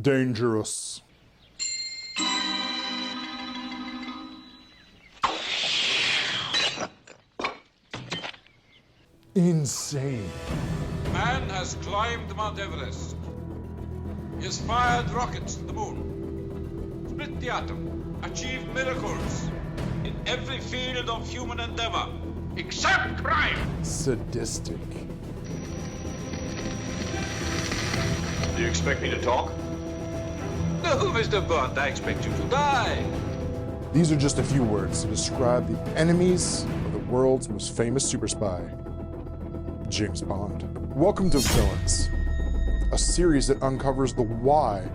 Dangerous. Insane. Man has climbed Mount Everest. He has fired rockets to the moon, split the atom, achieved miracles in every field of human endeavor, except crime. Sadistic. Do you expect me to talk? No, Mr. Bond, I expect you to die. These are just a few words to describe the enemies of the world's most famous super spy, James Bond. Welcome to Villains, a series that uncovers the why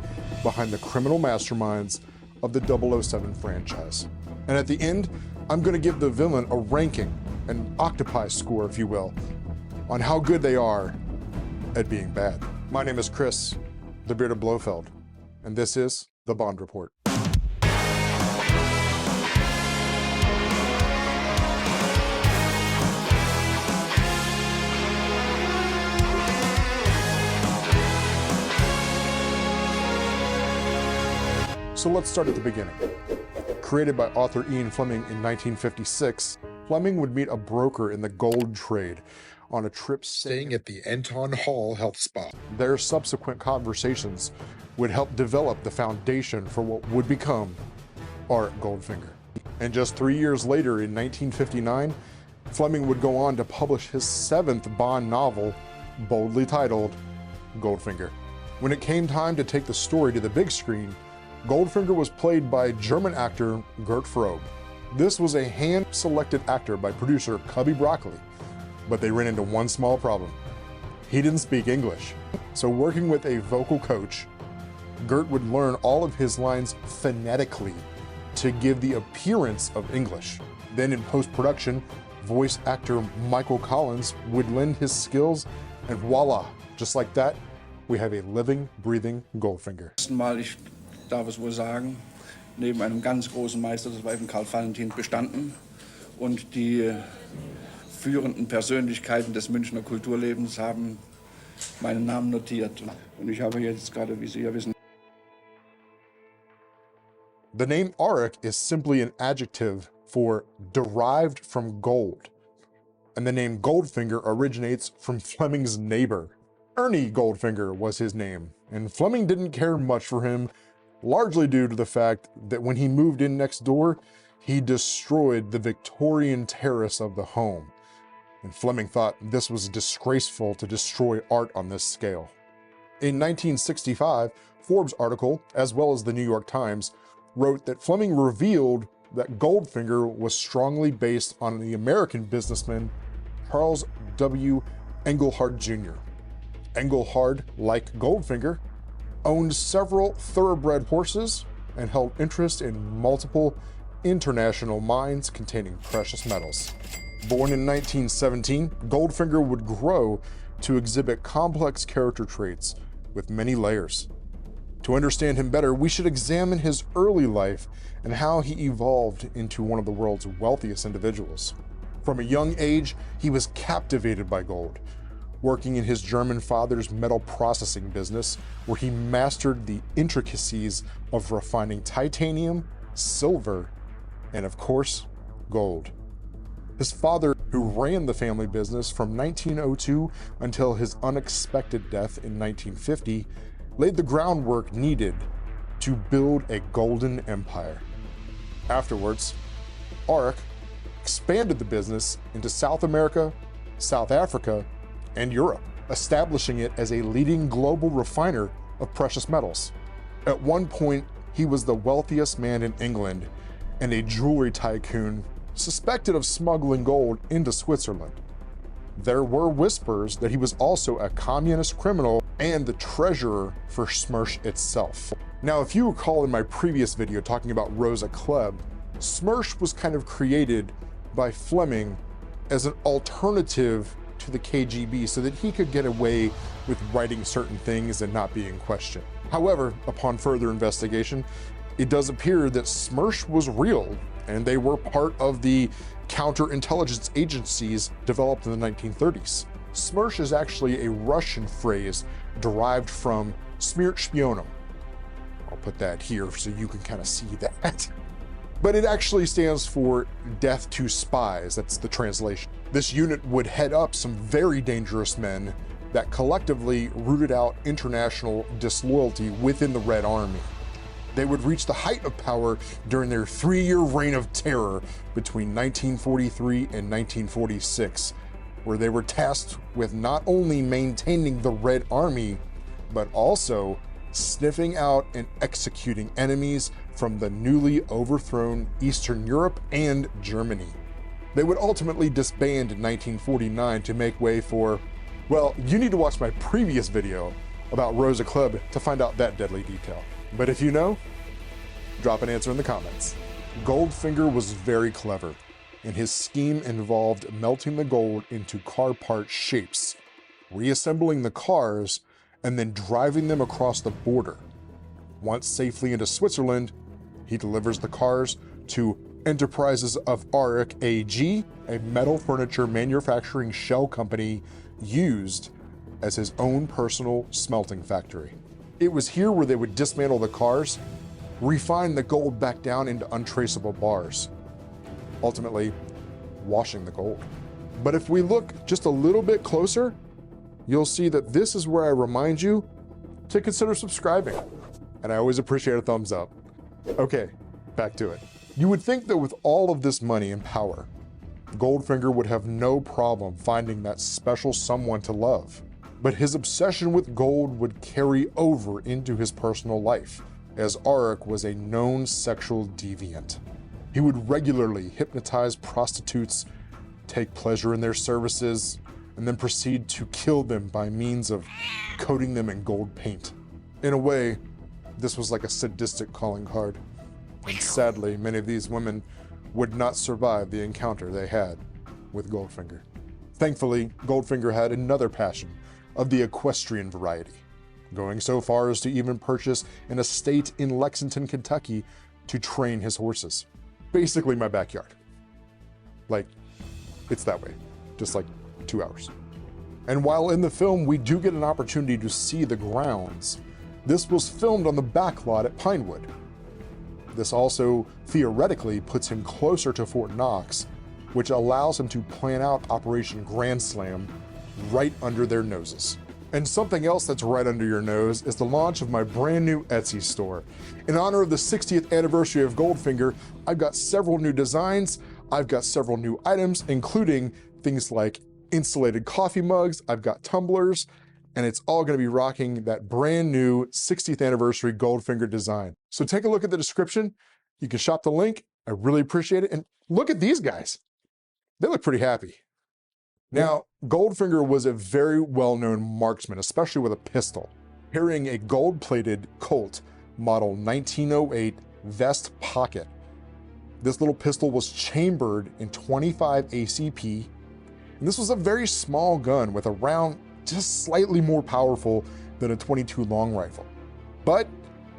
behind the criminal masterminds of the 007 franchise. And at the end, I'm going to give the villain a ranking, an octopi score, if you will, on how good they are at being bad. My name is Chris, the Bearded Blofeld, and this is the Bond Report. So let's start at the beginning. Created by author Ian Fleming in 1956, Fleming would meet a broker in the gold trade on a trip staying at the Anton Hall Health Spa. Their subsequent conversations would help develop the foundation for what would become Art Goldfinger. And just 3 years later, in 1959, Fleming would go on to publish his 7th Bond novel, boldly titled Goldfinger. When it came time to take the story to the big screen, Goldfinger was played by German actor Gert Fröbe. This was a hand-selected actor by producer Cubby Broccoli, but they ran into one small problem. He didn't speak English. So working with a vocal coach, Gert would learn all of his lines phonetically to give the appearance of English. Then in post-production, voice actor Michael Collins would lend his skills, and voila, just like that, we have a living, breathing Goldfinger. Ich darf es wohl sagen, neben einem ganz großen Meister des Weifen Karl Valentin bestanden und die führenden Persönlichkeiten des Münchner Kulturlebens haben meinen Namen notiert. Und ich habe jetzt gerade, wie Sie ja wissen. The name Auric is simply an adjective for derived from gold. And the name Goldfinger originates from Fleming's neighbor. Ernie Goldfinger was his name, and Fleming didn't care much for him, largely due to the fact that when he moved in next door, he destroyed the Victorian terrace of the home. And Fleming thought this was disgraceful to destroy art on this scale. In 1965, Forbes article, as well as the New York Times, wrote that Fleming revealed that Goldfinger was strongly based on the American businessman Charles W. Engelhard Jr. Engelhard, like Goldfinger, owned several thoroughbred horses and held interest in multiple international mines containing precious metals. Born in 1917, Goldfinger would grow to exhibit complex character traits with many layers. To understand him better, we should examine his early life and how he evolved into one of the world's wealthiest individuals. From a young age, he was captivated by gold, working in his German father's metal processing business, where he mastered the intricacies of refining titanium, silver, and of course, gold. His father, who ran the family business from 1902 until his unexpected death in 1950, laid the groundwork needed to build a golden empire. Afterwards, Auric expanded the business into South America, South Africa, and Europe, establishing it as a leading global refiner of precious metals. At one point, he was the wealthiest man in England and a jewelry tycoon suspected of smuggling gold into Switzerland. There were whispers that he was also a communist criminal and the treasurer for Smersh itself. Now, if you recall in my previous video talking about Rosa Klebb, Smersh was kind of created by Fleming as an alternative to the KGB so that he could get away with writing certain things and not being questioned. However, upon further investigation, it does appear that Smersh was real and they were part of the counterintelligence agencies developed in the 1930s. Smersh is actually a Russian phrase derived from Smirt Spionum, put that here so you can kind of see that. But it actually stands for Death to Spies. That's the translation. This unit would head up some very dangerous men that collectively rooted out international disloyalty within the Red Army. They would reach the height of power during their 3-year reign of terror between 1943 and 1946, where they were tasked with not only maintaining the Red Army, but also sniffing out and executing enemies from the newly overthrown Eastern Europe and Germany. They would ultimately disband in 1949 to make way for, well, you need to watch my previous video about Rosa Club to find out that deadly detail. But if you know, drop an answer in the comments. Goldfinger was very clever, and his scheme involved melting the gold into car part shapes, reassembling the cars, and then driving them across the border. Once safely into Switzerland, he delivers the cars to Enterprises of Auric AG, a metal furniture manufacturing shell company used as his own personal smelting factory. It was here where they would dismantle the cars, refine the gold back down into untraceable bars, ultimately washing the gold. But if we look just a little bit closer, you'll see that this is where I remind you to consider subscribing. And I always appreciate a thumbs up. Okay, back to it. You would think that with all of this money and power, Goldfinger would have no problem finding that special someone to love. But his obsession with gold would carry over into his personal life, as Auric was a known sexual deviant. He would regularly hypnotize prostitutes, take pleasure in their services, and then proceed to kill them by means of coating them in gold paint. In a way, this was like a sadistic calling card. And sadly, many of these women would not survive the encounter they had with Goldfinger. Thankfully, Goldfinger had another passion of the equestrian variety, going so far as to even purchase an estate in Lexington, Kentucky to train his horses. Basically my backyard. Like, it's that way, just like 2 hours. And while in the film we do get an opportunity to see the grounds, this was filmed on the back lot at Pinewood. This also theoretically puts him closer to Fort Knox, which allows him to plan out Operation Grand Slam right under their noses. And something else that's right under your nose is the launch of my brand new Etsy store. In honor of the 60th anniversary of Goldfinger, I've got several new designs, I've got several new items, including things like insulated coffee mugs, I've got tumblers, and it's all gonna be rocking that brand new 60th anniversary Goldfinger design. So take a look at the description, you can shop the link, I really appreciate it, and look at these guys. They look pretty happy. Now, Goldfinger was a very well-known marksman, especially with a pistol, carrying a gold-plated Colt model 1908 vest pocket. This little pistol was chambered in 25 ACP, and this was a very small gun with a round just slightly more powerful than a .22 long rifle. But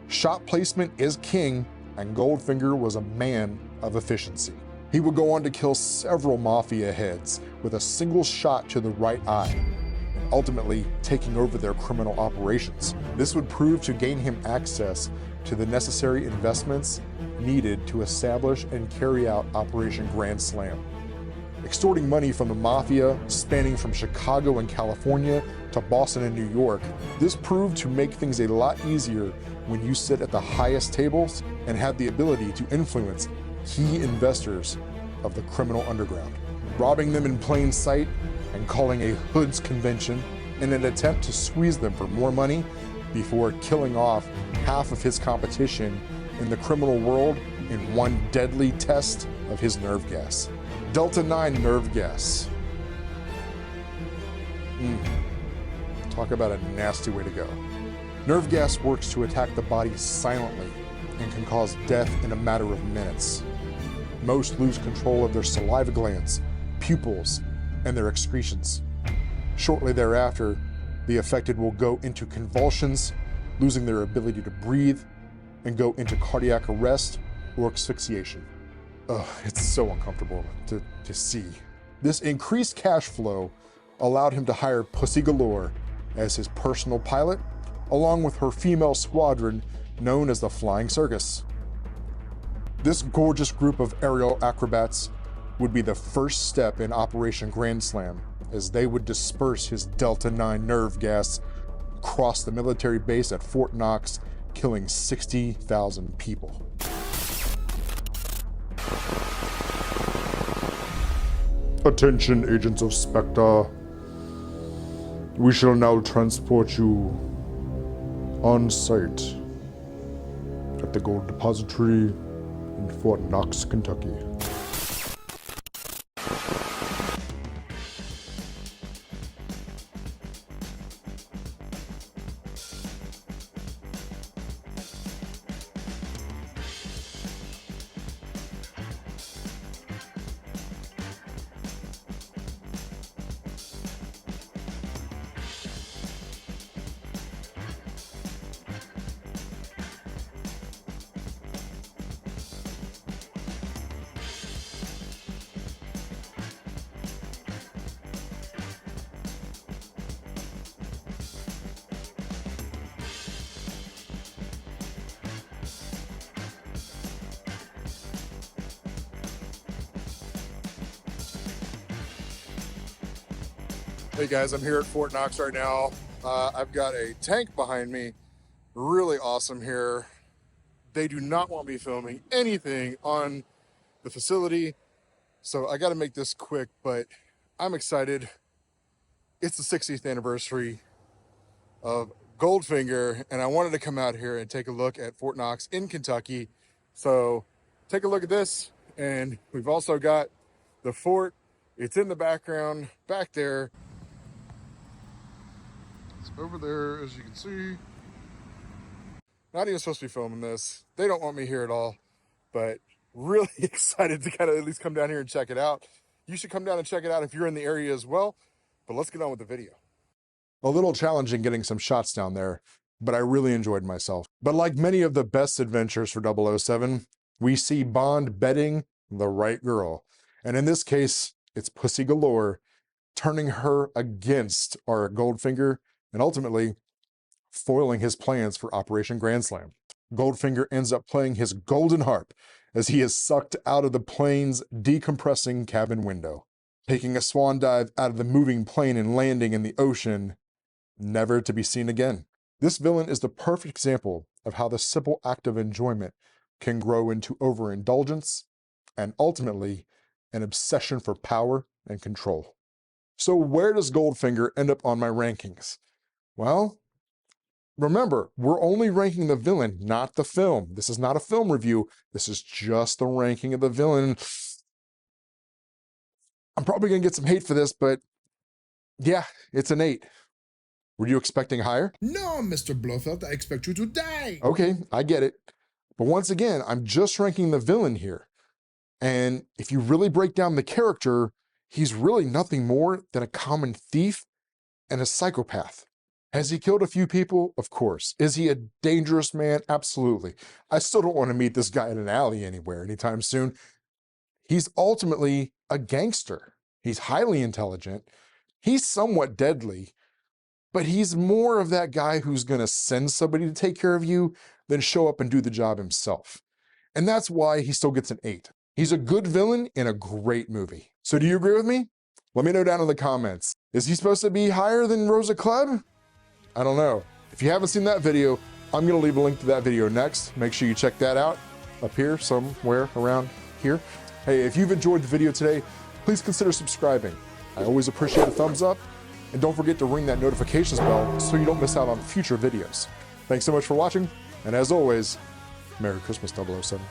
shot placement is king, and Goldfinger was a man of efficiency. He would go on to kill several mafia heads with a single shot to the right eye, ultimately taking over their criminal operations. This would prove to gain him access to the necessary investments needed to establish and carry out Operation Grand Slam. Extorting money from the mafia, spanning from Chicago and California to Boston and New York, this proved to make things a lot easier when you sit at the highest tables and have the ability to influence key investors of the criminal underground, robbing them in plain sight and calling a hoods convention in an attempt to squeeze them for more money before killing off half of his competition in the criminal world in one deadly test of his nerve gas. Delta 9 nerve gas. Talk about a nasty way to go. Nerve gas works to attack the body silently and can cause death in a matter of minutes. Most lose control of their saliva glands, pupils, and their excretions. Shortly thereafter, the affected will go into convulsions, losing their ability to breathe, and go into cardiac arrest or asphyxiation. Ugh, it's so uncomfortable to see. This increased cash flow allowed him to hire Pussy Galore as his personal pilot, along with her female squadron known as the Flying Circus. This gorgeous group of aerial acrobats would be the first step in Operation Grand Slam, as they would disperse his Delta 9 nerve gas across the military base at Fort Knox, killing 60,000 people. Attention, agents of Spectre. We shall now transport you on site at the Gold Depository in Fort Knox, Kentucky. Hey guys, I'm here at Fort Knox right now. I've got a tank behind me. Really awesome here. They do not want me filming anything on the facility, so I got to make this quick, but I'm excited. It's the 60th anniversary of Goldfinger, and I wanted to come out here and take a look at Fort Knox in Kentucky. So take a look at this, and we've also got the fort. It's in the background back there. It's over there, as you can see. Not even supposed to be filming this. They don't want me here at all, but really excited to kind of at least come down here and check it out. You should come down and check it out if you're in the area as well, but let's get on with the video. A little challenging getting some shots down there, but I really enjoyed myself. But like many of the best adventures for 007, we see Bond betting the right girl. And in this case, it's Pussy Galore, turning her against our Goldfinger and ultimately foiling his plans for Operation Grand Slam. Goldfinger ends up playing his golden harp as he is sucked out of the plane's decompressing cabin window, taking a swan dive out of the moving plane and landing in the ocean, never to be seen again. This villain is the perfect example of how the simple act of enjoyment can grow into overindulgence and ultimately an obsession for power and control. So where does Goldfinger end up on my rankings? Well, remember, we're only ranking the villain, not the film. This is not a film review. This is just the ranking of the villain. I'm probably going to get some hate for this, but yeah, it's an 8. Were you expecting higher? No, Mr. Blofeld, I expect you to die. Okay, I get it. But once again, I'm just ranking the villain here. And if you really break down the character, he's really nothing more than a common thief and a psychopath. Has he killed a few people? Of course. Is he a dangerous man? Absolutely. I still don't want to meet this guy in an alley anywhere anytime soon. He's ultimately a gangster. He's highly intelligent. He's somewhat deadly, but he's more of that guy who's going to send somebody to take care of you than show up and do the job himself. And that's why he still gets an 8. He's a good villain in a great movie. So do you agree with me? Let me know down in the comments. Is he supposed to be higher than Rosa Klebb? I don't know. If you haven't seen that video, I'm going to leave a link to that video next. Make sure you check that out up here, somewhere around here. Hey, if you've enjoyed the video today, please consider subscribing. I always appreciate a thumbs up. And don't forget to ring that notifications bell so you don't miss out on future videos. Thanks so much for watching. And as always, Merry Christmas, 007.